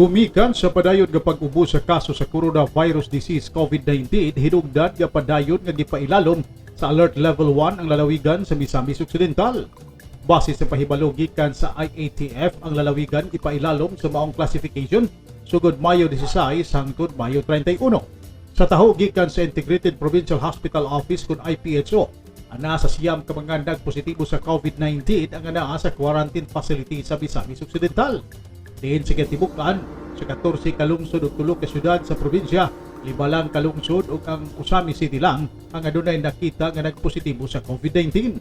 Gumikan sa padayon nga pag-ubo sa kaso sa coronavirus disease COVID-19, hinungdan nga padayon nga gipailalom sa Alert Level 1 ang lalawigan sa Misamis Occidental. Base sa pahibalo gikan sa IATF, ang lalawigan ipailalom sa maong classification sugod Mayo 16 hangtod Mayo 31. Sa taho gikan sa Integrated Provincial Hospital Office kun IPHO, ana sa siyam ka mga nagpositibo sa COVID-19 ang ana sa quarantine facility sa Misamis Occidental. Diin sa katibukan, sa 14 kalungsod ug 3 ka syudad sa probinsya, 5 lang kalungsod ug ang Usami City lang ang adunay nakita nga nagpositibo sa COVID-19.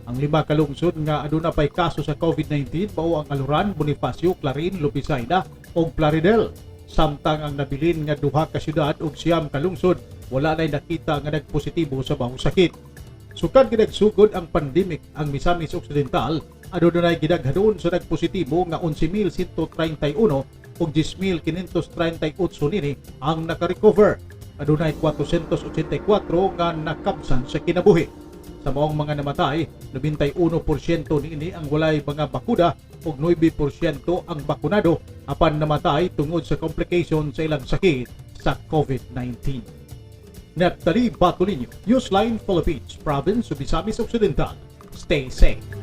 Ang 5 kalungsod nga aduna pay kaso sa COVID-19 mao ang Aluran, Bonifacio, Clarin, Lupisaida ug Plaridel. Samtang ang nabilin nga 2 ka syudad ug 9 kalungsod wala nay nakita nga nagpositibo sa bawang sakit. Sukad ginagsugod ang pandemic, ang Misamis Occidental adunay gidaghanon sa nagpositibo nga 11,131 ug 10,538 nini ang naka-recover. Adunay 484 nga nakabsan sa kinabuhi. Sa maong mga namatay, 91% niini ang walay mga bakuna ug 9% ang bakunado apan namatay tungod sa complication sa ilang sakit sa COVID-19. Natalie Batolino, Newsline Philippines, Province of Misamis Occidental. Stay safe.